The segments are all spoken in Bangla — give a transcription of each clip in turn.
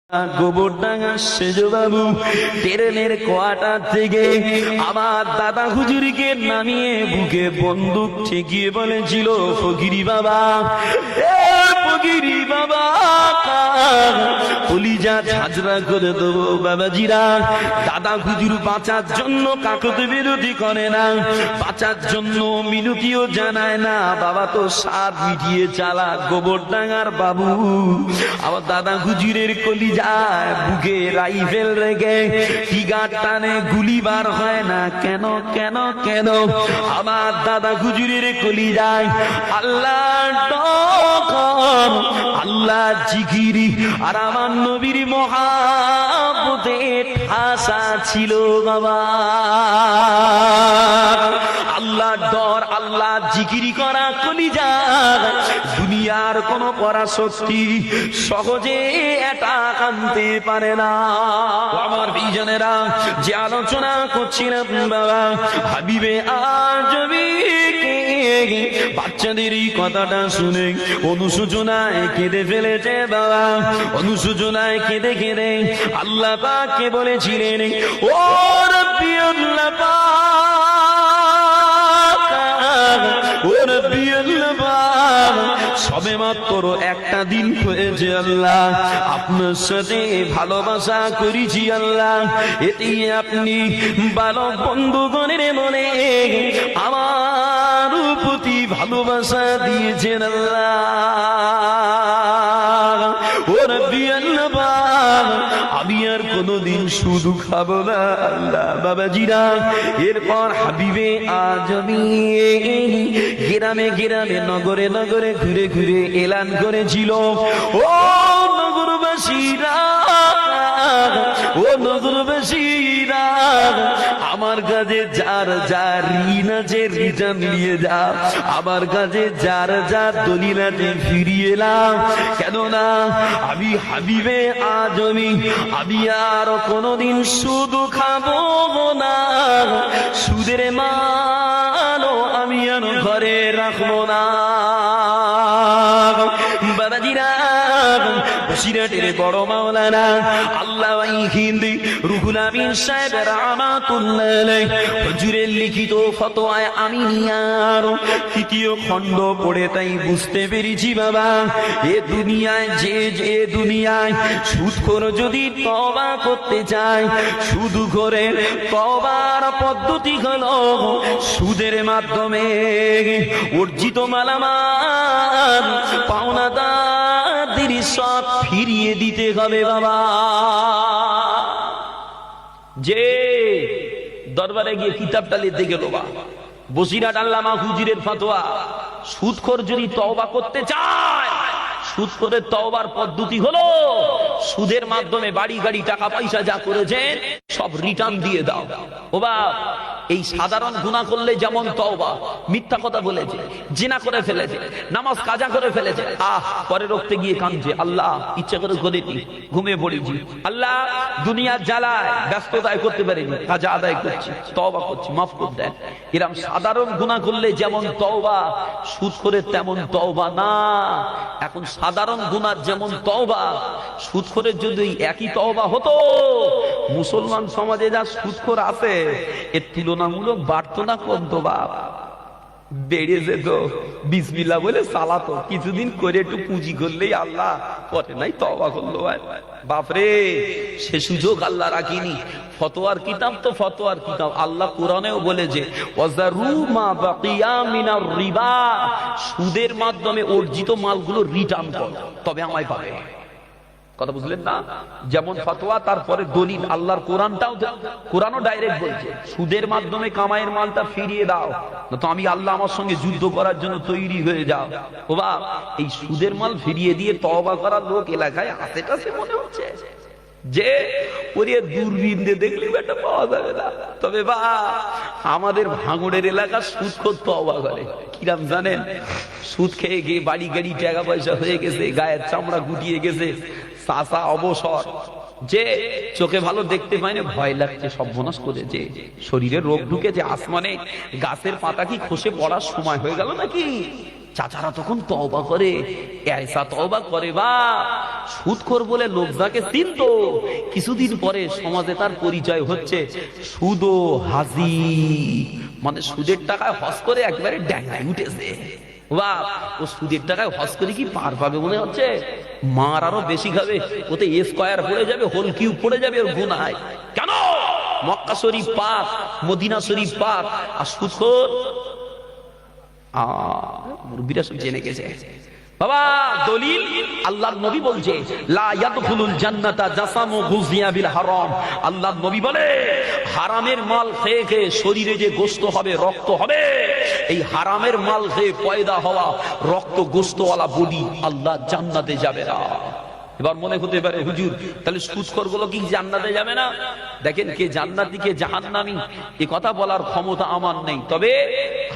গোবরডাঙ্গা সেজবাবু ট্রেনের কোয়ার্টার থেকে আমার দাদা হুজুরিকে নামিয়ে বুকে বন্দুক ঠেকিয়ে বলেছিল, ফকিরি বাবা, ফকিরি বাবা, কলিজা ঝাঁঝরা করে দেবো বাবাজিরা। দাদা হুজুর বাঁচার জন্য কাকতে বিরতি করে না, বাঁচার জন্য মিনতিও জানায় না। বাবা তো সার মিটিয়ে চালা গোবরডাঙ্গার বাবু। আমার দাদা হুজুরের কলিজায় বুকে রাইফেল রেখে টিগার টানে গুলি বার হয় না। কেন কেন কেন? আমার দাদা হুজুরের কলিজায় আল্লাহ ডকর, আল্লাহ জিকিরি আর আমার নবীর মহাব্বতে ঠাসা ছিল বাবা। আল্লাহ ডর, আল্লাহ জিকিরি করা কলিজা দুনিয়ার কোন পরাশক্তি সহজে এটা আনতে পারে না। আমার বিজনেরা যে আলোচনা করছিলাম বাবা, হাবিবে আজমি বাচ্চাদের এই কথাটা শুনে অনুশোচনায় কেঁদে ফেলেছে বাবা। অনুশোচনায় কেঁদে কেঁদে আল্লাহ পাককে বলেছিলেন, ও রব্বি আল্লাহ পাক, ও রব্বি আল্লাহ পাক, সবে মাত্র একটা দিন হয়েছে আল্লাহ, আপনার সাথে ভালোবাসা করেছি আল্লাহ, এতে আপনি বালক বন্ধুগণের মনে আমার প্রতি ভালোবাসা দিয়েছেন আল্লাহ। ও রব্বি আল্লাহ পাক, আমি আর কোনদিন শুধু খাবো না আল্লাহ। বাবাজিরা, এরপর হাবিবে আজমি গ্রামে গ্রামে নগরে নগরে ঘুরে ঘুরে এলান করেছিল, ও নগরবাসীরা, ও নগরবাসীরা, আমার কাছে যার যার ঋণ আছে রিটার্ন নিয়ে যা, আমার কাছে যার যার দলিল আছে ফিরিয়ে এলাম। কেননা আমি হাবিবে আজমি, আমি আর কোনদিন শুধু খাবো না, সুদের মালও আমি আর ঘরে রাখবো না। বাবাজিরা, বসিরহাটের বড় মাওলানা আল্লাহ হিন্দি রুহুল আমিন সাহেব রাহমাতুল্লাহ আলাইহি হুজুরের লিখিত ফতোয়ায়ে আমিনিয়ার তৃতীয় খণ্ড পড়ে তাই বুঝতে পেরেছি বাবা, এ দুনিয়ায় যে দুনিয়ায় সুদখোর যদি তওবা করতে চায়, শুধু করে তওবার পদ্ধতি হলো সুদের মাধ্যমে অর্জিত মালামাল পাওনাদারদের সব ফিরিয়ে দিতে হবে বাবা। যে দরবারে গিয়ে কিতাবটা নিতে গেল বা বসিরহাট আল্লামা হুজুরের ফতোয়া, সুদখোর যদি তওবা করতে চায়, সুদখোরের তওবার পদ্ধতি হলো সুদের মাধ্যমে বাড়ি গাড়ি টাকা পয়সা যা করেছেন সব রিটার্ন দিয়ে দাও। ও বাপ, এই সাধারণ গুনাহ করলে যেমন তওবা, মিথ্যা কথা বলেছে, জিনা করে ফেলেছে, নামাজ কাজা করে ফেলেছে, পরে রক্তে গিয়ে কাঁদছে, আল্লাহ ইচ্ছা করে করিনি, ঘুমিয়ে পড়েছি, আল্লাহ দুনিয়ার জ্বালায় ব্যস্ততায় করতে পারিনি, কাজা আদায় করছি, তওবা করছি, মাফ করে দেন। এরকম সাধারণ গুনাহ করলে যেমন তওবা, সুদখোরের তেমন তওবা না। এখন সাধারণ গুনাহ যেমন তওবা, সুদখোরের যদি একই তওবা হতো, মুসলমান সমাজে যা সুদখোর আছে এর তুলনামূলক বাড়তো না, কমতো বাপ, বেড়ে যেত। বিসমিল্লাহ বলে চালাতো, কিছুদিন করে একটু পুঁজি করলেই আল্লাহ করে নাই তওবা করলো বাপরে, সে সুযোগ আল্লাহ রাখিনি। ফতোয়ার কিতাব তো ফতোয়ার কিতাব, আল্লাহ কোরআনেও বলেছে ওয়াজারু মা বাকিয়া মিনার রিবা, সুদের মাধ্যমে অর্জিত মালগুলো রিটার্ন কর, তবে আমায় পাবে। কথা বুঝলেন না? যেমন ফতোয়া তারপরে দলিল, আল্লাহর কোরআনও ডাইরেক্ট বলছে সুদের মাধ্যমে কামাইয়ের মালটা ফিরিয়ে দাও, না তো আমি আল্লাহ আমার সঙ্গে যুদ্ধ করার জন্য তৈরি হয়ে যাও। ও বাপ, এই সুদের মাল ফিরিয়ে দিয়ে তওবা করার লোক এলাকায় আছে টাছে মনে হচ্ছে, যে ওরে দূরবীন দিয়ে দেখলে এটা পাওয়া যাবে না। তবে বা আমাদের ভাঙড়ের এলাকা সুদখোর তওবা করে কিরাম জানেন? সুদ খেয়ে গিয়ে বাড়ি গাড়ি টাকা পয়সা হয়ে গেছে, গায়ের চামড়া গুটিয়ে গেছে, চাচা অবসর, যে চোখে ভালো দেখতে পায় না, ভয় লাগছে সর্বনাশ করে, যে শরীরে রোগ ঢুকেছে, আসমানে গাছের পাতা কি খসে পড়ার সময় হয়ে গেল নাকি, চাচারা তখন তওবা করে, এসা তওবা করে বা সুদখোর বলে লোক যাকে চিনতো, কিছুদিন পরে সমাজে তার পরিচয় হচ্ছে সুদো হাজি, মানে সুদের টাকায় হজ করে একবারে ড্যাঙ্গায় উঠেছে। বাপ, ও সুদের টাকায় হজ করে কি পার পাবে মনে হচ্ছে? মার আরো বেশি খাবে, ওতে স্কয়ার পড়ে যাবে, হোল কিউব পড়ে যাবে ওর গুনায়। কেন? মক্কা শরীফ পাক, মদিনা শরীফ পাক, আর সুদখোর মুরব্বিরা সব জেনে গেছে। বাবা দলিল, আল্লাহর নবী বলছে লা ইয়াদখুলুল জান্নাতা জাসামু গুযিয়া বিল হারাম। আল্লাহর নবী বলে হারামের মাল খেয়ে খেয়ে শরীরে যে গোশত হবে, রক্ত হবে, এই হারামের মাল খেয়ে পয়দা হওয়া রক্ত গোশতওয়ালা বডি আল্লাহ জান্নাতে যাবে না। এবার মনে হতে পারে হুজুর তাহলে সুদখোর গুলো কি জান্নাতে যাবে না? দেখেন, কে জান্নাতি কে জাহান্নামী এ কথা বলার ক্ষমতা আমার নেই, তবে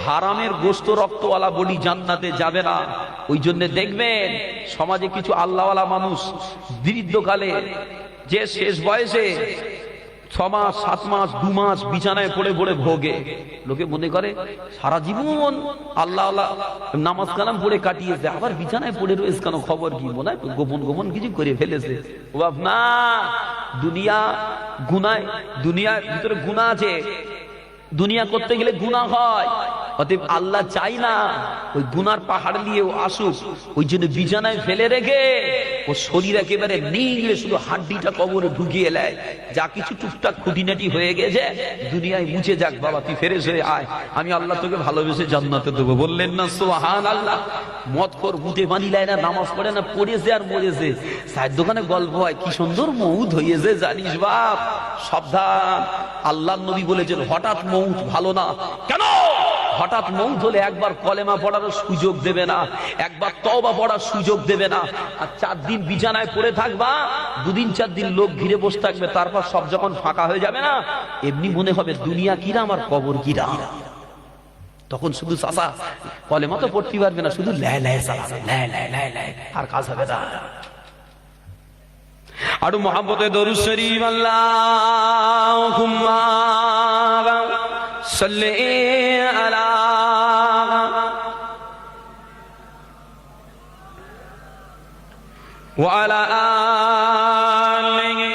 হারামের গোশত রক্তওয়ালা বডি জান্নাতে যাবে না। ওই জন্য দেখবেন সমাজে কিছু আল্লাহওয়ালা মানুষ বৃদ্ধকালে যে শেষ বয়সে 6 মাস 7 মাস 2 মাস বিছানায় পড়ে পড়ে ভোগে, লোকে মনে করে সারা জীবন আল্লাহ আল্লাহ নামাজ কালাম পড়ে কাটিয়েছে, আবার বিছানায় পড়ে রয়েছে কেন? খবর কি? মনে হয় গোপন গোপন কিছু করে ফেলেছে। ও বাপ না, দুনিয়া গুনায়, দুনিয়ার ভিতরে গুনাহ আছে, দুনিয়া করতে গেলে গুনাহ হয়। অতএব আল্লাহ চাই না ওই গুনার পাহাড় নিয়েও আসুক, ওই জন্য বিছানায় ফেলে রেখে ও শরীর একেবারে নিংড়ে শুধু হাড্ডিটা কবরে ঢুকিয়ে নেয়। যা কিছু টুকটাক খুঁটিনাটি হয়ে গেছে দুনিয়ায় মুছে যাক, বাবা তুই ফেরেশ হয়ে আয়, আমি আল্লাহ তোকে ভালোবেসে জান্নাতে দেবো। বললেন না সুবহানাল্লাহ? মদখোর মুতে পানি লাই না, নামাজ পড়ে না, পড়েছে আর মরেছে। চায়ের দোকানে গল্প হয় কি সুন্দর মৌত হয়েছে জানিস বাপ, সাবধান। আল্লাহর নবী বলেছেন হঠাৎ মৌত ভালো না। কেন? হঠাৎ মৌত হলে একবার কলেমা পড়ার সুযোগ দেবে না, একবার তওবা পড়ার সুযোগ দেবে না, আর 4 দিন বিছানায় পড়ে থাকবা, 2 দিন 4 দিন লোক ঘিরে বসে থাকবে, তারপর সব যখন ফাঁকা হয়ে যাবে না, এমনি মনে হবে দুনিয়া কিরাম আর কবর কিরাম। তখন শুধু চাচা কলেমা তো পড়তে পারবে না, শুধু লাই লাই চালাবে, লাই লাই লাই লাই, আর কাজ হবে না। আরো মুহাব্বতে দরুদ শরীফ আল্লাহুম্মা সাল্লি আলা ওয়া আলা আলিহি।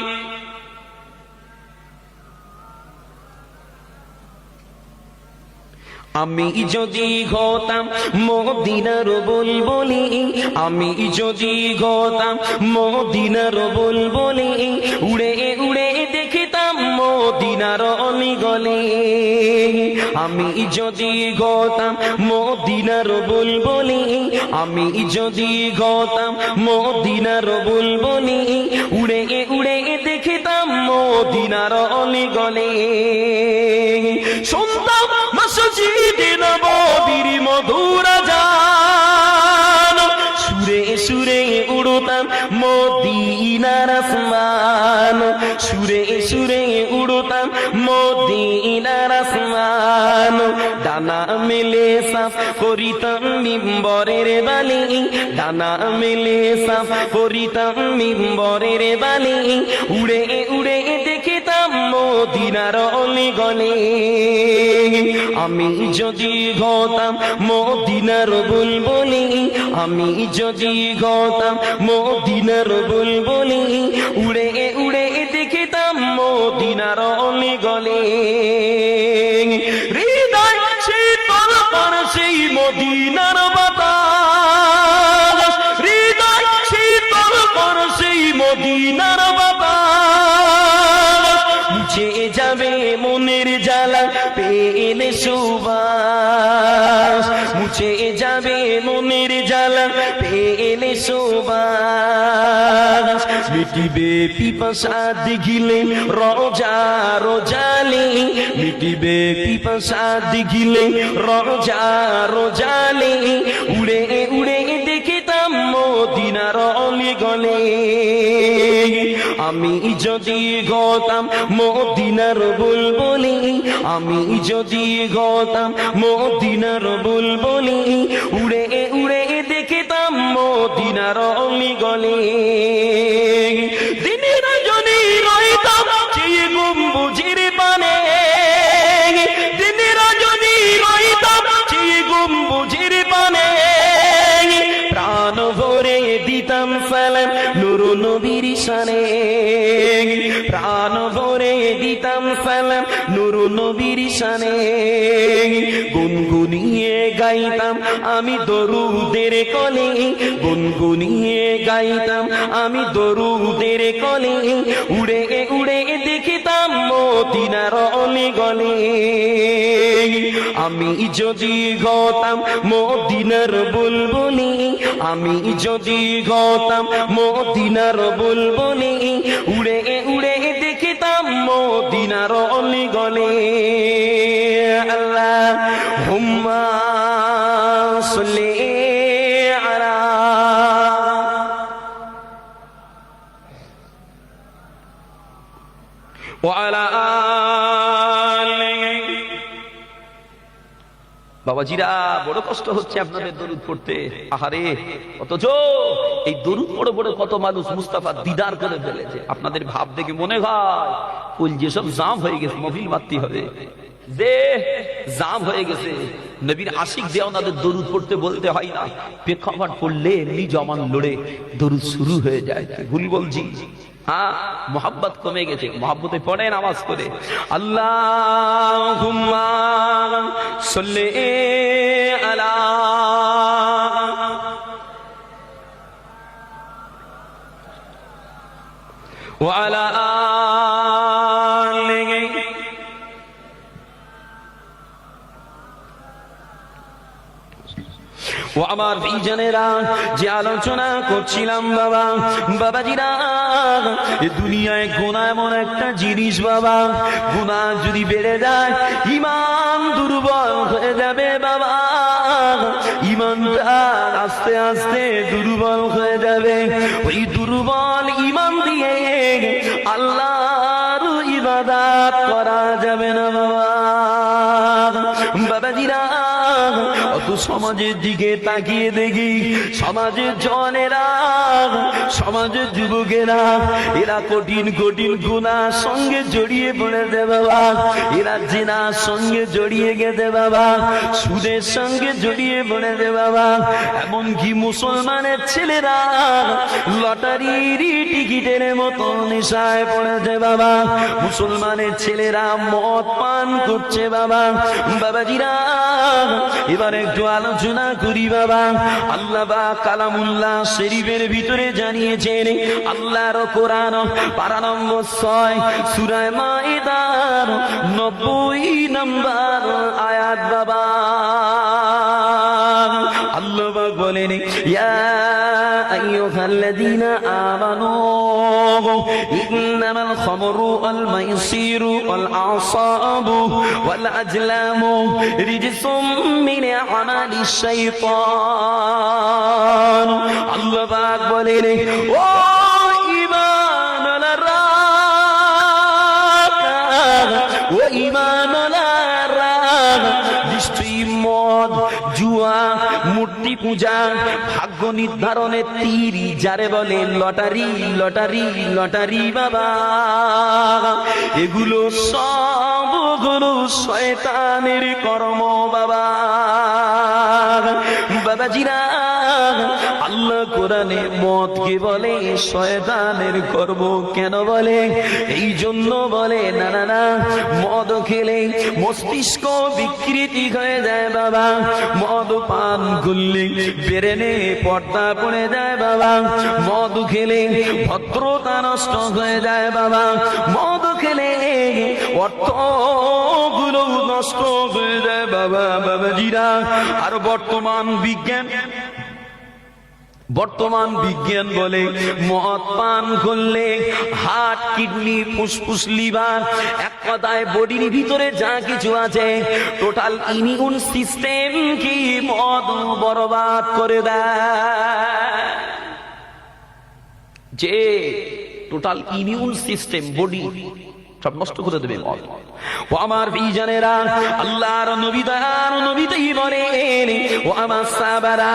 আমি যদি হতাম মদিনার বুলবুলি, আমি যদি হতাম মদিনার বুলবুলি, উড়ে উড়ে দেখিতাম মদিনার অলিগলি। আমি যদি হতাম মদিনার বুলবুলি, আমি যদি হতাম মদিনার বুলবুলি, উড়ে উড়ে দেখিতাম মদিনার অলিগলি। শুনতাম মসজিদে নববীর মধুর আযান, সুরে সুরে উড়তাম মদিনার আসমান, সুরে সুরে উড়তাম মদিনার আসমান। ডানা মেলে সাফ করিতাম মিম্বরের বালি, ডানা মেলে সাফ করিতাম মিম্বরের বালি, উড়ে উড়ে দেখিতাম মদিনার অলিগলি। আমি যদি হতাম মদিনার বুলবুলি, আমি যদি হতাম মদিনার বুলবুলি, উড়ে উড়ে দেখিতাম মদিনার অলিগলি। হৃদয় শীতল করে সেই মদিনার বাতাস, হৃদয় শীতল করে সেই মদিনার বাতাস, মুছে যাবে মনের জ্বালা পেলে সুবাস, মুছে যাবে মনের জ্বালা পেলে সুবাস। মিটিবে পিপাসা দিঘিলে রোজা রোজালি, মিটিবে পিপাসা দিঘিলে রোজা রোজালি, উড়ে উড়ে দেখিতাম মদিনার অলিগলি। আমি যদি হতাম মদিনার বুলবুলি, আমি যদি হতাম মদিনার বুলবুলি, উড়ে উড়ে দেখিতাম মদিনার অলিগলি। দিনের রজনী রহিতাম সেই গম্বুজের পানে, দিনের রজনী রহিতাম সেই গম্বুজের পানে, শানে, প্রাণ ভরে দিতাম সালাম নূর নবীর শানে, গুনগুনিয়ে গাইতাম আমি দরুদের কলে, গুনগুনিয়ে গাইতাম আমি দরুদের কলে, উড়ে উড়ে দেখিতাম মদিনার অলি গলে। আমি যদি হতাম মদিনার বুলবুলি, আমি যদি হতাম মদিনার বুলবুলি, উড়ে উড়ে দেখিতাম মদিনার অলি গলে। আল্লাহুম্মা সাল্লি আলা ওয়া আলা আলি। বাবাজিরা, বড় কষ্ট হচ্ছে আপনাদের দরুদ পড়তে, আহারে। অথচ এই দরুদ পড়ে পড়ে কত মানুষ মুস্তাফা দিদার করে ফেলেছে। আপনাদের ভাব দেখে মনে হয় ওই যেসব জাম হয়ে গেছে, মফিল মারতে হবে, যে জাম হয়ে গেছে। নবীর আশিক যে ওনাদের দরুদ পড়তে বলতে হয় না, প্রেক্ষাপট পড়লে এমনি জমান লড়ে দরুদ শুরু হয়ে যায়। ভুল বলছি? হ্যাঁ, মোহাব্বত কমে গেছে। মোহাব্বতে পড়ে নামাজ করে আল্লাহুম্মা সাল্লি আলা ওয়া আলা আলি। ও আমার ভাইজানেরা, যে আলোচনা করছিলাম বাবা, বাবাজিরা, এই দুনিয়ায় গুনাহ এমন একটা জিনিস বাবা, গুনাহ যদি বেড়ে যায় ঈমান দুর্বল হয়ে যাবে বাবা, ঈমানটা আস্তে আস্তে দুর্বল হয়ে যাবে। ওই দুর্বল ঈমান দিয়ে আল্লাহর ইবাদত করা যাবে না বাবা। বাবাজিরা, অত সমাজের দিকে তাকিয়ে দেখি, সমাজের জনেরা, সমাজের যুবকেরা, এরা কঠিন কঠিন গুনার সঙ্গে জড়িয়ে পড়েছে বাবা, এরা জিনার সঙ্গে জড়িয়ে গেছে বাবা, সুদের সঙ্গে জড়িয়ে পড়েছে বাবা। এমনকি মুসলমানের ছেলেরা লটারির টিকিটের মতো নেশায় পড়েছে বাবা, মুসলমানের ছেলেরা মদ পান করছে বাবা। বাবাজিরা, এবার একটু আলোচনা করি বাবা। আল্লাহ বা কালামুল্লাহ শরীফের ভিতরে জানিয়েছেন, আল্লাহর কোরআন পারা নম্বর 6 সূরা মাইদার 90 নম্বর আয়াত বাবা। আল্লাহ পাক বলেন, ইয়া আইয়ুহাল্লাযীনা আমানু ইন্নামাল খামরু ওয়াল মাইসিরু ওয়াল আসাবু ওয়াল আজলামু রিজসুম মিন আমালিশ শাইতান। আল্লাহ পাক বলেন, ও ঈমানওয়ালারা, ও ঈমানওয়ালারা, নিশ্চয়ই মদ, জুয়া, মূর্তি পূজা, ভাগ্য নির্ধারণের তীর যারে বলে লটারি, লটারি, লটারি বাবা, এগুলো সবগুলো শয়তানের কর্ম বাবা। বাবাজিরা, আল্লাহ কোরআনে মদকে বলে শয়তানের কর্ম। কেন বলে? এই জন্য বলে, না না না, মদ খেলে মস্তিষ্ক বিকৃতি হয়ে যায় বাবা, মদ পান করলে ব্রেনে পর্দা পড়ে যায় বাবা, মদ খেলে ভদ্রতা নষ্ট হয়ে যায় বাবা, মদ খেলে অর্থগুলো নষ্ট হয়ে যায় বাবা। বাবাজিরা, আর বর্তমান বিজ্ঞান বলে মদ পান করলে হার্ট, কিডনি, ফুসফুস, লিভার, এক কথায় বডির ভিতরে যা কিছু আছে টোটাল ইমিউন সিস্টেম কি মদ বরবাদ করে দেয়। যে টোটাল ইমিউন সিস্টেম বডি সব নষ্ট করে দেবে মদ। ও আমার ভাইজানেরা, আল্লাহর নবী দয়ার নবীতেই বলেন, ও আমার সাহাবারা,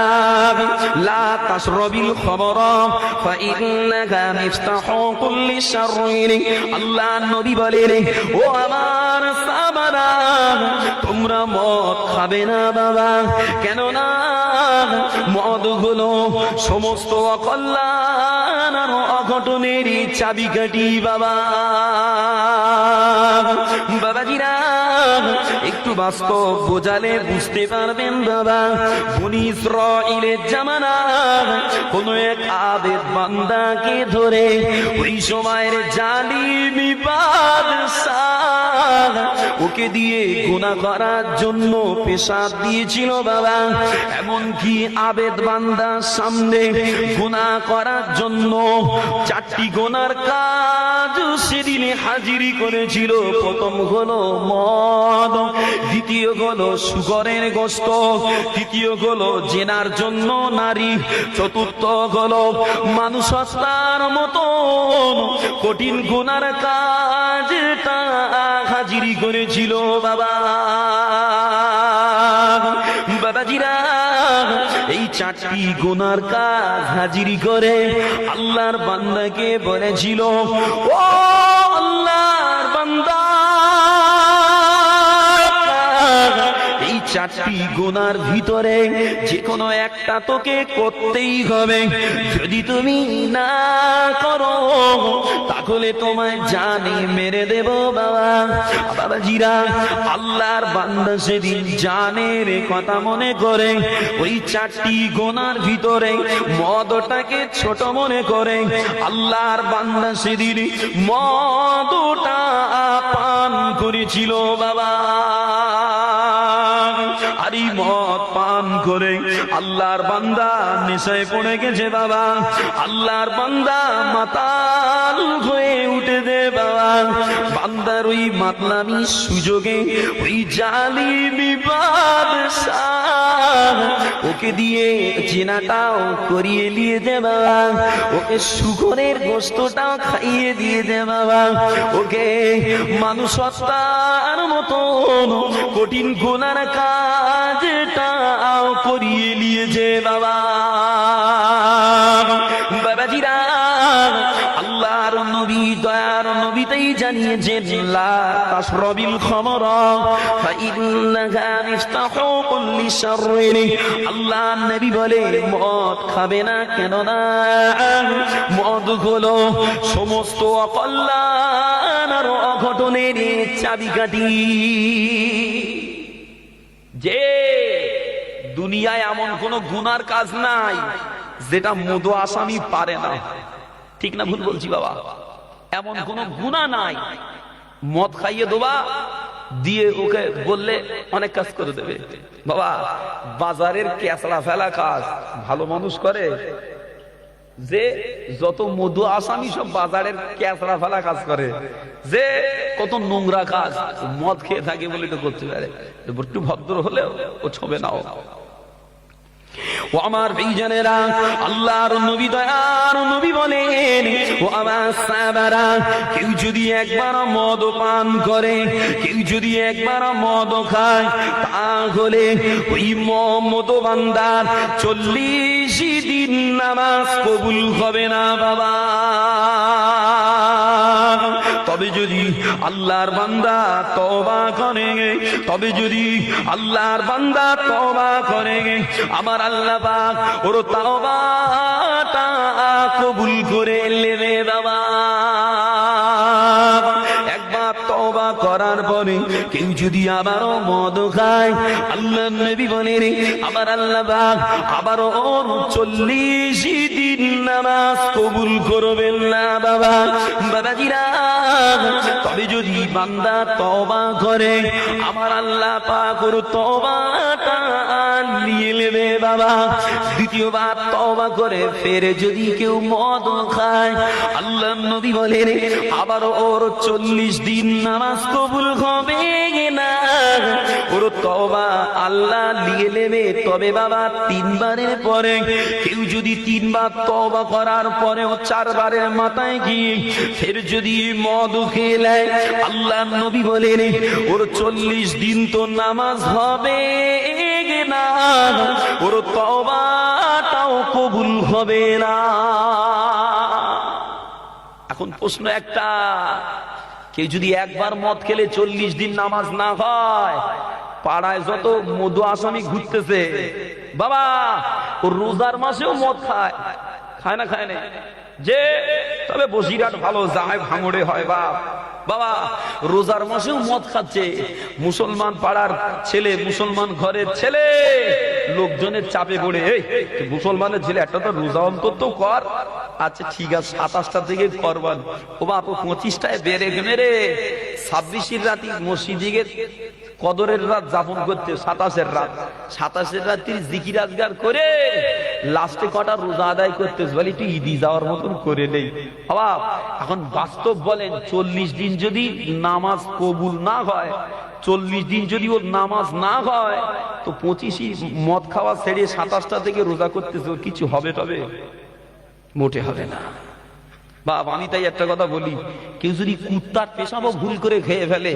লা তাশরাবিল খামরা ফাইন্নাহা মিফতাহু কুল্লি শাররিন। আল্লাহর নবী বলেন, ও আমার সাহাবা বাবারা, তোমরা মদ খাবে না বাবা, কেননা মদ হলো সমস্ত অকল্যাণ আর অঘটনের চাবিকাঠি বাবা। বাবাজিরা একটু বাস্তব বোঝালে বুঝতে পারবেন বাবা। বনি ইসরাঈলের জামানা কোন এক আবেদ বান্দাকে ধরে ওই সময়ের জালিমি বাদশাহ ওকে দিয়ে গুনাহ করার জন্য পেশাব দিয়েছিল বাবা। এমনকি আবেদ বান্দার সামনে গুনাহ করার জন্য 4টি গুনার কাজ সেদিনে হাজিরি করেছিল। প্রথম হলো মদ, দ্বিতীয় হলো শুকরের গোশত, তৃতীয় হলো জেনার জন্য নারী, চতুর্থ হলো মানুষ হত্যার মতো কঠিন গুনার কাজটা হাজিরি করেছিল বাবা। বাবাজিরা এই 4টি গুনার কাজ হাজিরি করে আল্লাহর বান্দাকে বলেছিল, ও আল্লাহর বান্দা, এই 4টি গুনার ভিতরে যে কোনো একটা তোকে করতেই হবে। যদি তুমি না করো তাহলে তোমায় জানে মেরে দেব বাবা। বাবাজিরা আল্লাহর বান্দা সেদিন জানের কথা মনে করে ওই 4টি গুনার ভিতরে মদটাকে ছোট মনে করে আল্লাহর বান্দা সেদিন মদটা পান করেছিল বাবা। আর এই মদ পান করে আল্লাহর বান্দা নেশায় পড়ে গেছে বাবা। আল্লাহর বান্দা মাতাল হয়ে উঠে দে বাবা। বান্দার ওই মাতলামি সুযোগে ওই জালিমি বাদশাহ ওকে দিয়ে চেনাটাও করিয়ে নিয়ে দে বাবা, ওকে শুকরের গোশতটাও খাইয়ে দিয়ে দে বাবা, ওকে মানুষ হত্যার মতো কঠিন গুনার কাজটাও করিয়ে নিয়েছে বাবা। বাবাজিরা আল্লাহর নবী দয়ার নবীতেই জানিয়েছেন, লা তাশরাবিল খামরা ফাইন্নাহা মিফতাহু কুল্লি শাররিন। আল্লাহর নবী বলে মদ খাবে না, কেননা মদ হলো সমস্ত অকল্যাণ আর অঘটনের চাবিকাঠি। যে দুনিয়ায় এমন কোন গুনার কাজ নাই যেটা মদ আসামি পারে না। ঠিক না ভুল বলছি বাবা? এমন কোন গুনাহ নাই। মদ খাইয়ে দেবা দিয়ে ওকে বললে অনেক কাজ করে দেবে বাবা। বাজারের ক্যাসড়া ফেলা কাজ ভালো মানুষ করে, যে যত মধু আসামি সব বাজারের ক্যাসড়া ফেলা কাজ করে, যে কত নোংরা কাজ মদ খেয়ে থাকে বলে তো করতে পারে। একটু ভদ্র হলেও ও ছবে নাও। ও আমার ভাইজানেরা, আল্লাহর নবী দয়ার নবী বলেন, ও আমার সাহাবারা, কেউ যদি একবার মদ পান করে, কেউ যদি একবার মদ খায়, তাহলে ওই মদ বান্দার 40 দিন নামাজ কবুল হবে না বাবা। তবে যদি আল্লাহর বান্দা তওবা করে, তবে যদি আল্লাহর বান্দা তওবা করে, আমার আল্লাহ পাক ওর তওবাটা কবুল করে নেবে বাবা। একবার তওবা করার পরে কেউ যদি আবারও মদ খায়, আল্লাহর নবী বলেন আমার আল্লাহ পাক আবারও ওর 40 দিন নামাজ কবুল করবেন না বাবা। বাবাজিরা তবে যদি বান্দা তওবা করে, আমার আল্লাহ পাক ওর তওবাটা নিয়ে নেবে বাবা। দ্বিতীয়বার তওবা করে ফের যদি কেউ মদ খায়, আল্লাহর নবী বলেন আবারও ওর 40 দিন নামাজ কবুল হবে না, ওর তওবা আল্লাহ নিয়ে নেবে। তবে বাবা 3 বারের পরে কেউ যদি 3 বার তওবা করার পরেও 4 বারের মাথায় গিয়ে ফের যদি মদ খেয়ে নেয়, আল্লাহর নবী বলেন ওর 40 দিন তো নামাজ হবে না, ওর তওবাটাও কবুল হবে না। এখন প্রশ্ন একটা, কেউ যদি একবার মদ খেলে 40 দিন নামাজ না হয়, পাড়ায় যত মধু আসামি ঘুরতেছে বাবা, ও রোজার মাসেও মদ খায়, খায় না খায় না? যে তবে বসিরহাট ভালো যায়, ভাঙড়ে হয় বাপ বাবা, রোজার মাসেও মদ খাচ্ছে। মুসলমান পাড়ার ছেলে, মুসলমান ঘরের ছেলে, লোকজনের চাপে পড়ে, এই মুসলমানের ছেলে একটা তো রোজা অন্তত কর। আচ্ছা ঠিক আছে, 27টা থেকে করবান। ও বাপ, 25টায় বেড়ে মেরে 26 রাতি মসজিদে কদরের রাত যাপন করতে, 27-এর রাত, 27-এর রাত্রি জিকির আজগার করে লাস্টে কটা রোজা আদায় করতে বলি তুই ঈদি যাওয়ার মতন করে নেই বাবা। এখন বাস্তব বলেন, 40 দিন যদি নামাজ কবুল না হয়, 40 দিন যদি ওর নামাজ না হয়, তো 25ই মদ খাওয়া ছেড়ে 27টা থেকে রোজা করতেছে, ওর কিছু হবে তবে? মোটে হবে না বাপ। আমি তাই একটা কথা বলি, কেউ যদি কুত্তার পেশাবও ভুল করে খেয়ে ফেলে,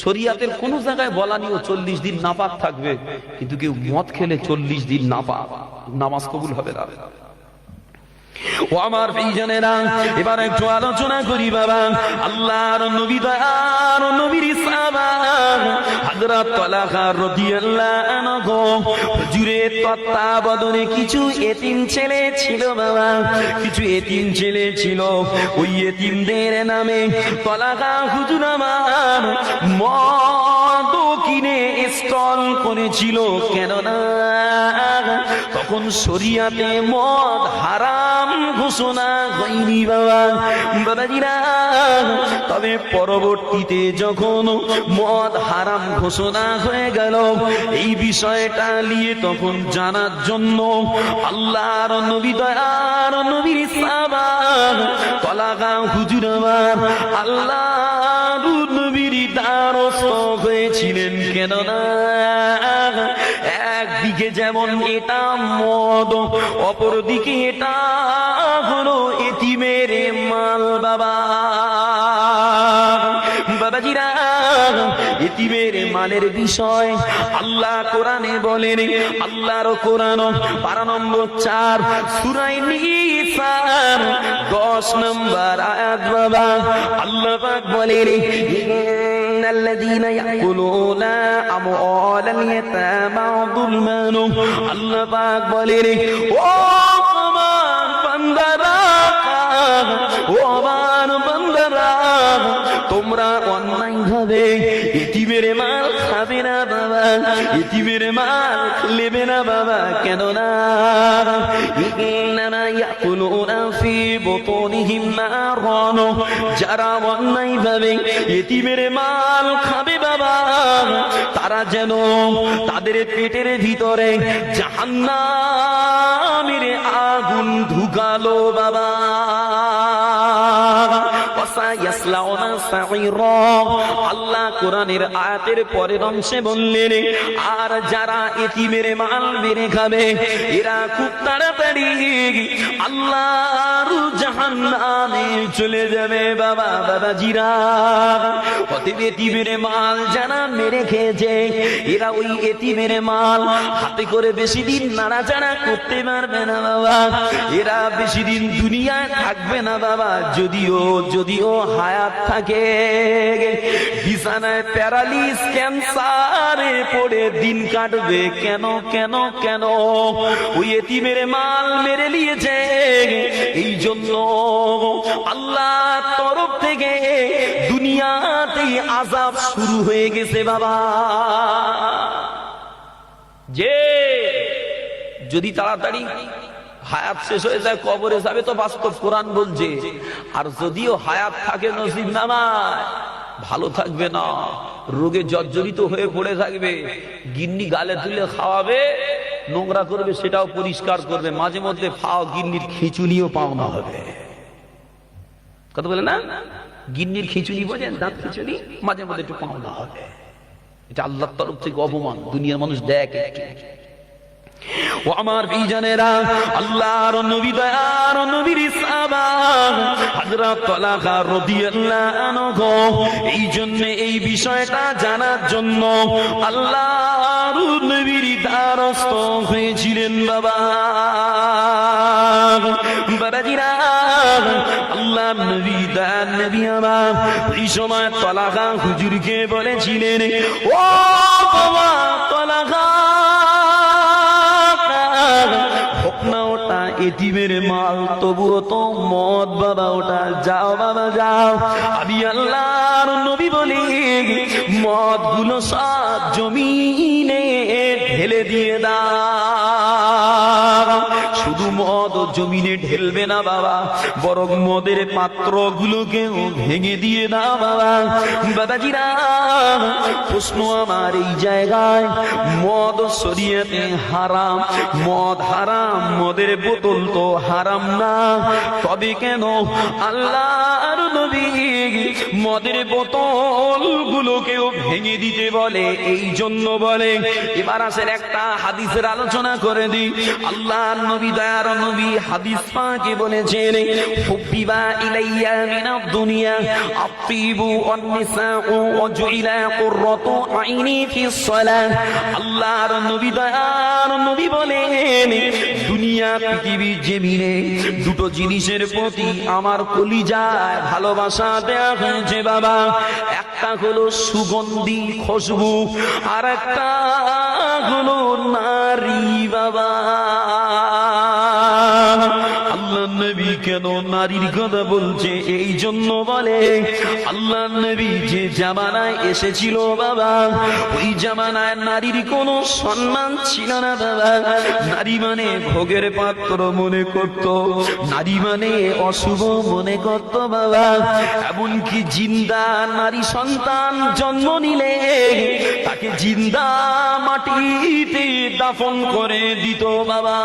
শরিয়াতের কোন জায়গায় বলা নিও 40 দিন নাপাক থাকবে, কিন্তু কেউ মদ খেলে 40 দিন নাপাক, নামাজ কবুল হবে না। ও আমার প্রিয়জনেরা, এবার একটু আলোচনা করি বাবা। আল্লাহর নবী দয়ার নবীর সাহাবা হযরত তালহা রাদিয়াল্লাহু আনহু, হুজুরের তত্ত্বাবধানে কিছু এতিম ছেলে ছিল বাবা, কিছু এতিম ছেলে ছিল। ওই এতিমদের নামে তালহা হুজুর আমার মদ কিনে স্টল করেছিল। কেননা তখন শরিয়াতে মদ হারাম ঘোষণা হয়নি বাবা, বাবাজিরা। তবে পরবর্তীতে যখন মদ হারাম ঘোষণা হয়ে গেল, এই বিষয়টা নিয়ে তখন জানার জন্য আল্লাহর নবী দয়ার নবীর সাহাবা তালহা হুজুর আমার আল্লাহর নবীর দ্বারস্থ হয়েছিলেন। কেননা একদিকে যেমন এটা মদ, অপরদিকে এটা হলো এতিমের মাল বাবা, বাবাজিরা। এতিমের মালের বিষয় আল্লাহ কোরআনে বলেন, আল্লাহর কোরআন পারা নম্বর 4 সূরা নিসা 10 নম্বর আয়াত বাবা, আল্লাহ পাক বলেন, ইন্নাল্লাযীনা ইয়াকুলুনা আমওয়ালাল ইয়াতামা যুলমান। আল্লাহ পাক বলেন, ও আমার বান্দারা, ও আমার বান্দারা, তোমরা অন্যায় ভাবে এতিমের মাল খাবে না বাবা, এতিমের মাল নেবে না বাবা। কেননা ইন্নামা ইয়াকুলুনা ফি বুতুনিহিম নারান, যারা অন্যায় ভাবে এতিমের মাল খাবে বাবা, তারা যেন তাদের পেটের ভিতরে জাহান্নামের আগুন ঢুকালো বাবা। আল্লাহ কোরআনের আয়াতের পরের অংশে বললেন, আর যারা এতিমের মাল মেরে খাবে, এরা খুব তাড়াতাড়ি আল্লাহর জাহান্নামে চলে যাবে বাবা, বাবাজিরা। অতএব এতিমের মাল যারা মেরে খেয়েছে, এরা ওই এতিমের মাল হাতে করে বেশি দিন নাড়াচাড়া করতে পারবে না বাবা, এরা বেশি দিন দুনিয়ায় থাকবে না বাবা। যদিও হায়াত থাকে, বিছানায় প্যারালিস ক্যান্সারে পড়ে দিন কাটবে। কেন কেন কেন? ওই এতিমের মাল মেরে নিয়েছে। এই জন্য আল্লাহর তরফ থেকে দুনিয়াতেই আযাব শুরু হয়ে গেছে বাবা। যে যদি তাড়াতাড়ি হায়াত শেষ হয়ে যায়, কবরে যাবে, তো বাস্তব কোরআন বলছে। আর যদিও হায়াত থাকে নসিব নামায়, ভালো থাকবে না, রোগে জর্জরিত হয়ে পড়ে থাকবে। গিন্নি গালে তুলে খাওয়াবে, নোংরা করবে, সেটাও পরিষ্কার করবে। মাঝে মধ্যে ফাও গিন্নির খিচুনিও পাওনা হবে। কথা বলে না, গিন্নির খিচুনি বোঝেন, দাঁত খিচুনি, মাঝে মধ্যে একটু পাওনা হবে। এটা আল্লাহর তরফ থেকে অপমান, দুনিয়ার মানুষ দেখ একটু। ও আমার ভাইজানেরা, আল্লাহর নবী দয়ার নবীর সাহাবা হযরত তালহা রাদিয়াল্লাহু আনহু এই জন্য এই বিষয়টা জানার জন্য আল্লাহর নবীর দ্বারস্থ হয়েছিলেন। বাবাজিরা, আল্লাহর নবী দয়ার নবী আমার এই সময় তালহা হুজুরকে বলেছিলেন, ও বাবা তালহা, হোক না ওটা এতিমের মাল, তবুও তো মদ বাবা, ওটা যাও বাবা যাও। আমি আল্লাহর নবী বলি মদ গুলো সব জমিনে ঢেলে দিয়ে দাও। শুধু মদ জমিনে ঢেলবে না বাবা, বরং মদের পাত্র গুলোকেও ভেঙে দিয়ে দাও বাবা। বাবাজিরা, প্রশ্ন আমার এই জায়গায়, মদ শরীয়তে হারাম, মদ হারাম, মদের বোতল তো হারাম না, তবে কেন আল্লাহর নবী মদের বোতল গুলোকেও ভেঙে দিতে বলে? এই জন্য বলে। এবার আসেন একটা হাদিসের আলোচনা করে দিই। আল্লাহর নবী দয়ার নবী হাদিস পাকে বলেছেন, হুব্বিবা ইলাইয়া মিনাদ দুনিয়া আত্তিবু ওয়ান নিসাউ ওয়া জুইলা কুররাতু আইনি ফিস সালাহ। আল্লাহর নবী দয়ার নবী বলেন, দুনিয়া পৃথিবীর জমিনে দুটো জিনিসের প্রতি আমার কলিজায় ভালোবাসা দেয়া হয়েছে বাবা। একটা হলো সুগন্ধি খুশবু, আর একটা হলো নারী বাবা। আল্লাহ নবী কেন নারীর কথা বলছে? এই জন্য বলে, আল্লাহ নবী যে জামানায় এসেছিল বাবা, ওই জামানায় নারীর কোনো সম্মান ছিল না বাবা। নারী মানে ভোগের পাত্র মনে করত, নারী মানে অশুভ মনে করত বাবা। এমনকি জিন্দা নারী সন্তান জন্ম নিলে তাকে জিন্দা মাটিতে দাফন করে দিত বাবা।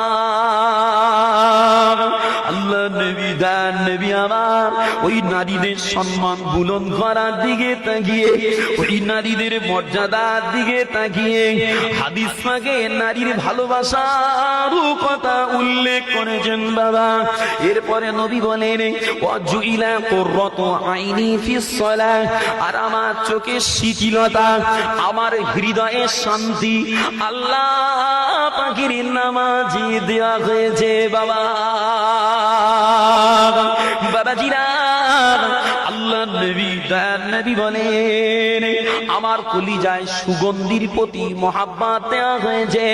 আল্লাহ নবী দান নবী আমার ওই নারীদের সম্মান বুলন্দ করার দিকে তাকিয়ে, ওই নারীদের মর্যাদার দিকে তাকিয়ে হাদিস পাকে নারীর ভালোবাসার কথা উল্লেখ করেছেন বাবা। এরপরে নবী বলেন, ওয়াজুইলা কুররাতু আইনি ফিস সালাহ, আর আমার চোখের শিথিলতা, আমার হৃদয়ের শান্তি আল্লাহ পাকের নামাজে দেওয়া হয়েছে বাবা। বাবাজিরা, আল্লাহ নবী দয়ার নবী বলেন, আমার কলিজায় সুগন্ধির প্রতি মহাব্বত দেওয়া হয়েছে।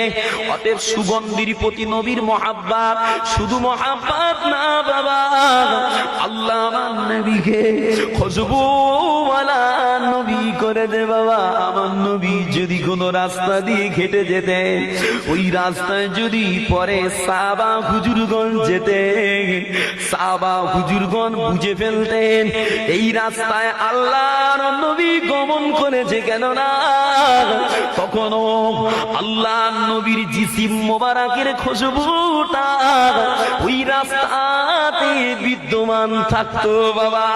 অতএব সুগন্ধির প্রতি নবীর মহাব্বত শুধু মহাব্বত না বাবা, আল্লাহ আমার নবীকে খুশবুওয়ালা নবী করে দে বাবা। আমার নবী যদি কোনো রাস্তা দিয়ে হেঁটে যেতেন, ওই রাস্তায় যদি পরে সাহাবা হুজুরগণ যেতেন, সাহাবা হুজুরগণ বুঝে ফেলতেন এই রাস্তায় আল্লাহর নবী গমন করেছে, কেন না তখনও আল্লাহর নবীর জিসিম মোবারকের খুশবুটা ওই রাস্তাতে বিদ্যমান থাকতো বাবা।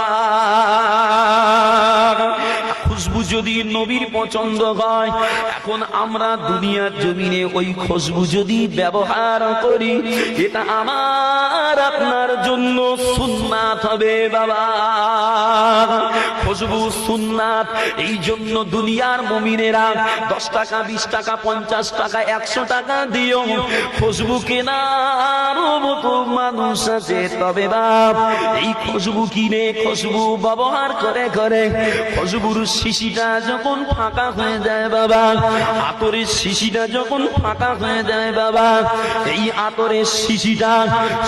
খুশবু যদি নবীর পছন্দ হয়, এখন আমরা দুনিয়ার জমিনে ওই খুশবু যদি ব্যবহার করি, এটা আমার আপনার জন্য সুন্নাত হবে বাবা। খুশবু সুন্নাত, এই জন্য দুনিয়ার মুমিনেরা 10 টাকা 20 টাকা 50 টাকা 100 টাকা দিও খুশবু কেনার মতো মানুষ আছে, তবে বাপ এই খুশবু কিনে খুশবু ব্যবহার করে করে খুশবুর শিশিটা যখন ফাঁকা হয়ে যায় বাবা, আতরের শিশিটা যখন ফাঁকা হয়ে যায় বাবা, এই আতরের শিশিটা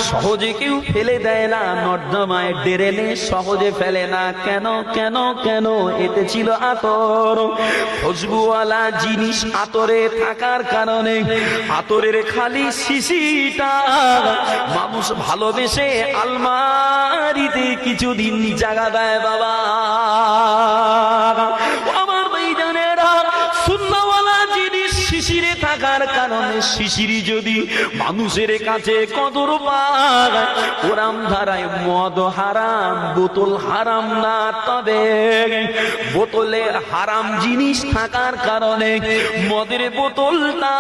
সহজে কেউ ফেলে দেয় না, নর্দমায় ড্রেনে সহজে ফেলে না। কেন কেন কেন? এতে ছিল আতর। খুশবুওয়ালা জিনিস আতরে থাকার কারণে আতরের খালি শিশিটা মানুষ ভালোবেসে আলমারিতে কিছুদিন জায়গা দেয় বাবা। আমার ভাইজানেরা, সুন্নাহওয়ালা জিনিস শিশিরে থাকার কারণে ধারায় শিশিরি যদি মানুষের কাছে কদর পায়, কোরআন ধারায় মদ হারাম বোতল হারাম না, তবে বোতলে হারাম জিনিস থাকার কারণে মদের বোতলটা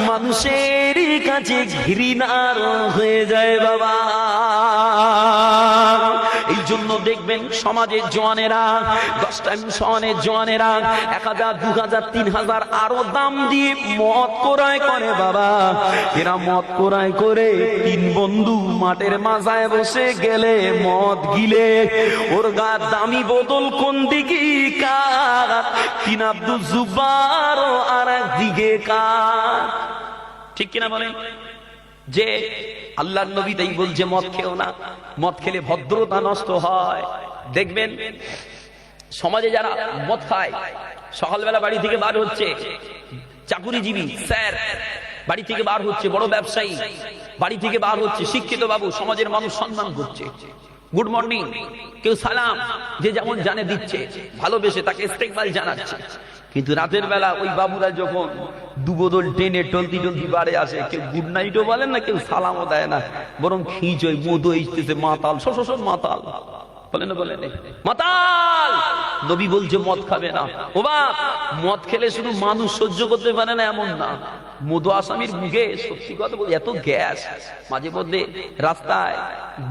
মানুষের কাছে ঘৃণার হয়ে যায় বাবা। এই জন্য দেখবেন সমাজের জওয়ানেরা, 10 টাইম সমাজের জওয়ানেরা 1000, 2000, 3000 আরো দাম দিয়ে মদ ক্রয় করে বাবা। এরা মদ ক্রয় করে 3 বন্ধু মাঠের মাঝায় বসে গেলে মদ গিলে ওর গা দামি বোতল কোন দিকে কার, 3 আব্দুল জুব্বার আর একদিকে কার, ঠিক কিনা বলেন? যে আল্লাহর নবী তাই বলছে মদ খেও না, মদ খেলে ভদ্রতা নষ্ট হয়। দেখবেন সমাজে যারা মদ খায়, সকালবেলা বাড়ি থেকে বার হচ্ছে চাকুরিজীবী স্যার, বাড়ি থেকে বার হচ্ছে বড় ব্যবসায়ী, বাড়ি থেকে বার হচ্ছে শিক্ষিত বাবু, সমাজের মানুষ সম্মান করছে, গুড মর্নিং, কেউ সালাম, যে যেমন জানে দিচ্ছে, ভালোবেসে তাকে ইস্তেকবাল জানাচ্ছে। কিন্তু রাতের বেলা ওই বাবুরা যখন 2 বোতল টেনে টলতি টলতি বাড়ে আসে, কেউ গুড নাইটও বলেন না, কেউ সালামও দেয় না, বরং খিঁচই মধু ইসতেছে মাতাল, শ্বশুর মাতাল, বলেন না বলেন মাতাল। নবী বলছে মদ খাবে না। ও বাপ, মদ খেলে শুধু মানুষ সহ্য করতে পারে না এমন না, মধু আসামির মুখে সত্যি কথা বলি এত গ্যাস, মাঝে মধ্যে রাস্তায়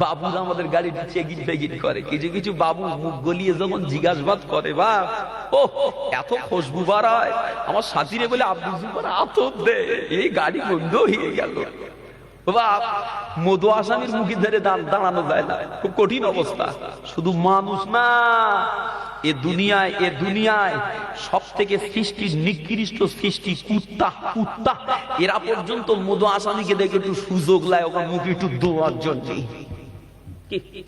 বাবুরা আমাদের গাড়িটা চেকিং ফেকিং করে, কিছু কিছু বাবু মুখ গলিয়ে যখন জিজ্ঞাসাবাদ করে বা ও এত খুশবু বার হয়, আমার সাথীরে বলে আব্দুল জুব্বার আতর দে, এই গাড়ি বন্ধ হয়ে গেল। বাপ, মধু আসামির মুখে ধরে দাঁড়ানো যায় না, খুব কঠিন অবস্থা। শুধু মানুষ না, এ দুনিয়ায় সব থেকে সৃষ্টির নিকৃষ্ট সৃষ্টি কুত্তা, এরা পর্যন্ত মধু আসামিকে দেখে একটু সুযোগ লায় ওখান মুখে একটু দোয়ার জন্য,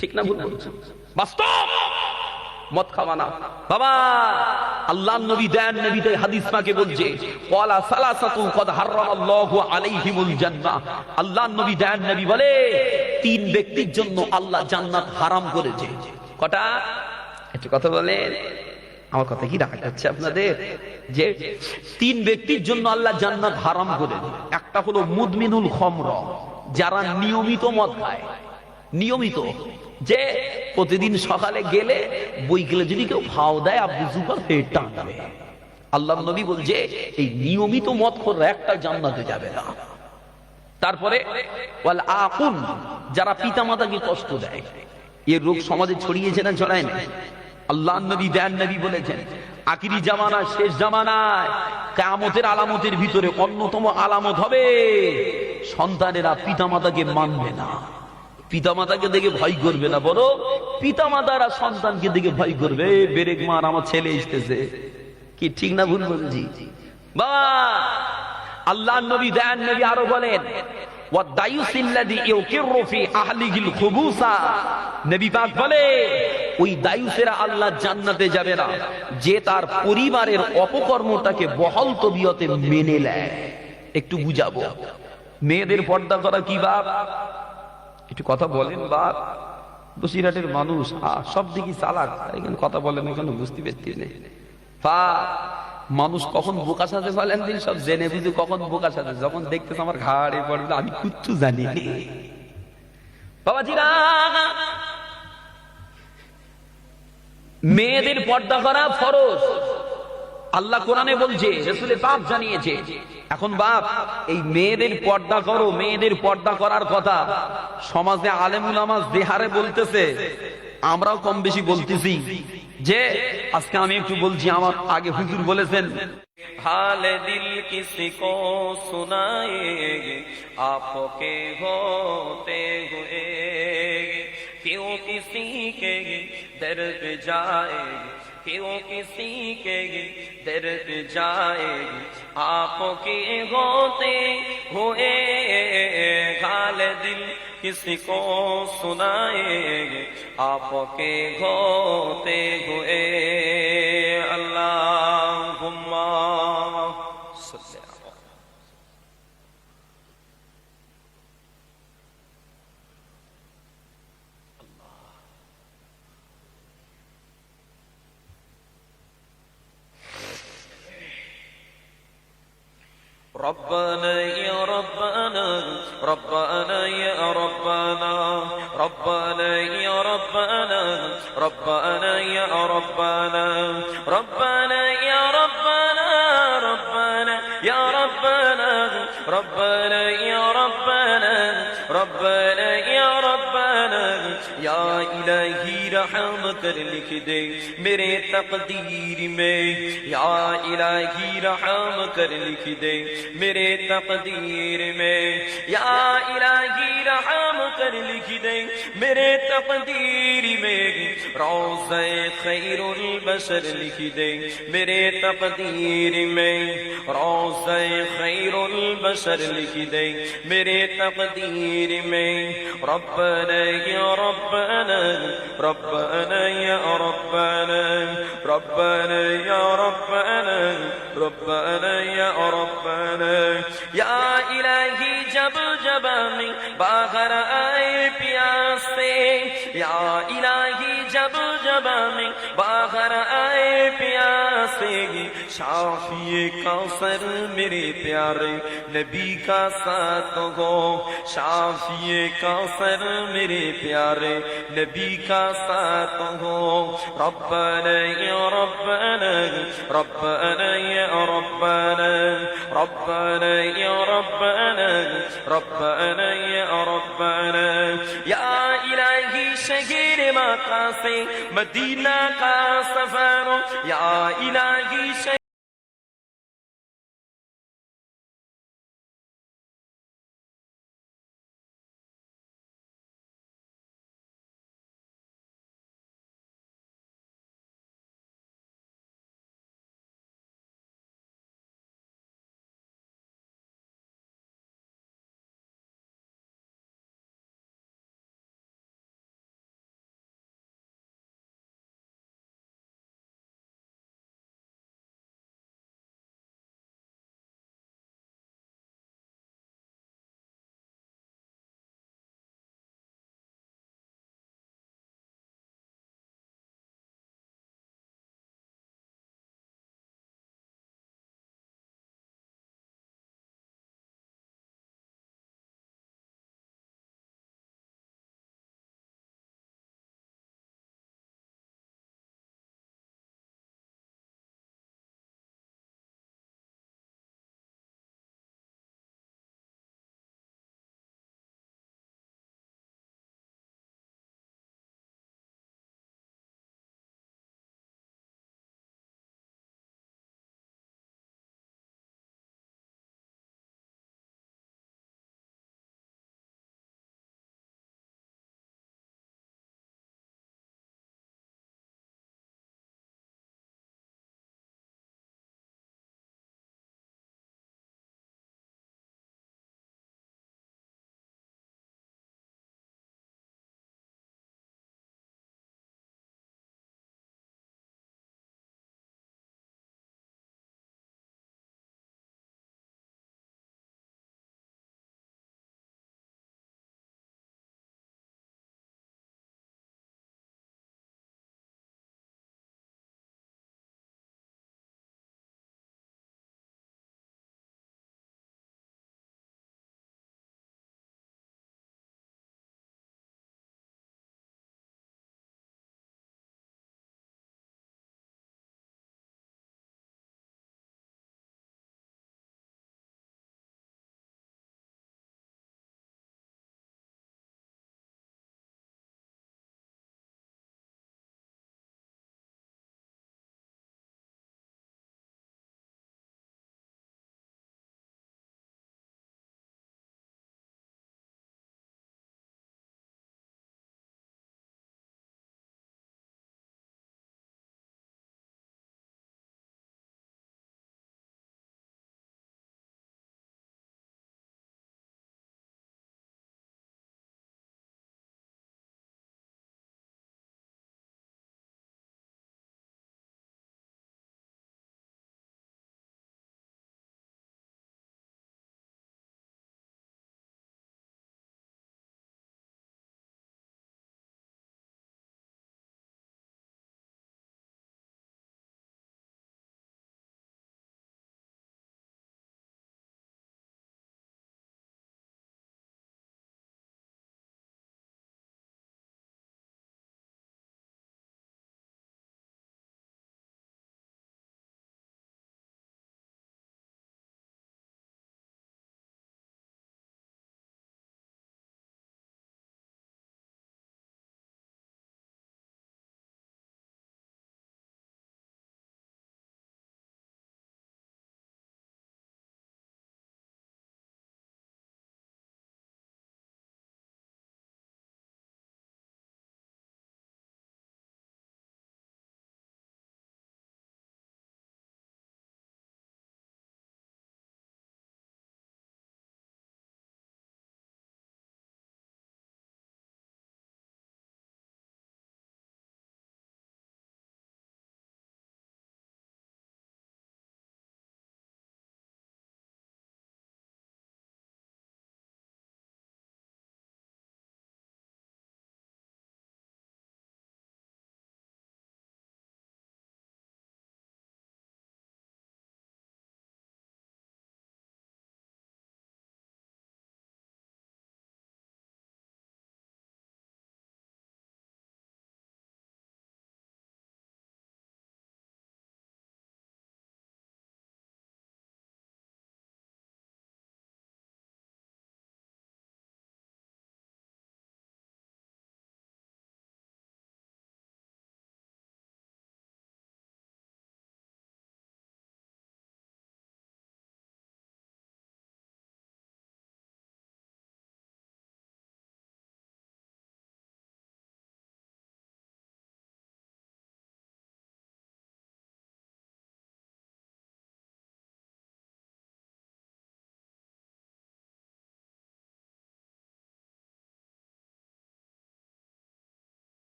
ঠিক না? ভুল বলছি, বাস্তব। মদ খাওয়া না বাবা। আল্লাহর নবী দেন, নবী তাই হাদিস পাকে বলছে ওয়ালা সালাসাতু কদ হারামাল্লাহু আলাইহিমুল জান্নাহ। আল্লাহর নবী দেন, নবী বলে 3 ব্যক্তির জন্য আল্লাহ জান্নাত হারাম করেছে। কটা? একটু কথা বলেন, আমার কথা কি রাগ হচ্ছে আপনাদের? যে 3 ব্যক্তির জন্য আল্লাহ জান্নাত হারাম করেছে। একটা হলো মুদমিনুল খামর, যারা নিয়মিত মদ খায়, নিয়মিত, যে প্রতিদিন সকালে গেলে বই গেলে যদি কেউ ভাও দেয় আব্দুল জুব্বার পেট টানবে। আল্লাহর নবী বলছে এই নিয়মিত মদখোররা একটা জান্নাতে যাবে না। তারপরে ওয়াল আকুন, যারা পিতামাতাকে কষ্ট দেয়, এর রোগ সমাজে ছড়িয়েছে না ছড়ায় না? আল্লাহর নবী দেন, নবী বলেছেন আখিরি জামানা, শেষ জামানায় কিয়ামতের আলামতের ভিতরে অন্যতম আলামত হবে সন্তানেরা পিতামাতাকে মানবে না, পিতামাতাকে দেখে ভয় করবে না, বড় পিতামাতারা সন্তানকে দেখে ভয় করবে, বেরেক মার আমার ছেলে এসেছে, কি ঠিক না ভুল বলছি বাবা? আল্লাহর নবী দেন, নবী আরো বলেন নবী পাক বলে ওই দায়ুসেরা আল্লাহ জান্নাতে যাবে না যে তার পরিবারের অপকর্মটাকে বহল তবিয়তে মেনে নেয়। একটু বুঝাবো, মেয়েদের পর্দা করা কি বাপ? একটু কথা বলেন বাপ। বসিরহাটের মানুষ সব দিকে চালাক, এখানে কথা বলেন, এখানে বুঝতে পারছি না। মানুষ কখন বোকা সাজে বলেন দিন, সব জেনে বুঝে কখন বোকা সাজে, যখন দেখতেছে আমার ঘাড়ে পড়বে আমি কিচ্ছু জানি বাবাজিরা। মেয়েদের পর্দা করা ফরজ, আল্লাহ কোরআনে বলছে, রাসূল পাক জানিয়েছে। এখন বাপ, এই মেয়েদের পর্দা করো, মেয়েদের পর্দা করার কথা সমাজে আলেম উলামা যে হারে বলতেছে, আমরাও কম বেশি বলতেছি। যে আজকে আমি একটু বলছি, আমার আগে হুজুর বলেছেন हाले दिल किसी को सुनाएंगे आपके होते हुए, क्यों किसी के दर्द जाएगी, क्यों किसी के दर्द जाएगी आपके होते हुए। हाले दिल किसी को सुनाएंगे आपके होते हुए। अल्लाहुम्मा सल्ली अला ربنا يا ربنا ربنا يا ربنا ربنا يا ربنا ربنا يا ربنا ربنا يا ربنا ربنا يا ربنا ربنا يا ربنا ربنا يا ربنا یا الہی رحم کر لکھ دے میرے تقدیر میں یا الہی رحم کر لکھ دے میرے تقدیر میں یا الہی رحم کر لکھ دے میرے تقدیر میں روضہ خیر البشر لکھ دے میرے تقدیر میں روضہ خیر البشر لکھ دے میرے تقدیر میں ربنا یا ربنا ربنا یا ربنا ربنا یا ربنا ربنا یا ربنا یا الہی جب جب میں باہر آئے پیاس سے یا الہی جب جب میں باہر آئے پیاس سے شافی کوثر میرے پیارے نبی کا ساتھ ہو شافی کوثر میرے پیارے نبی کا ساتھ ہو ربنا یا ربنا ربنا یا ربنا ربنا یا ربنا ربنا یا ربنا یا الہی شہر مکہ سے مدینہ کا سفر یا الہی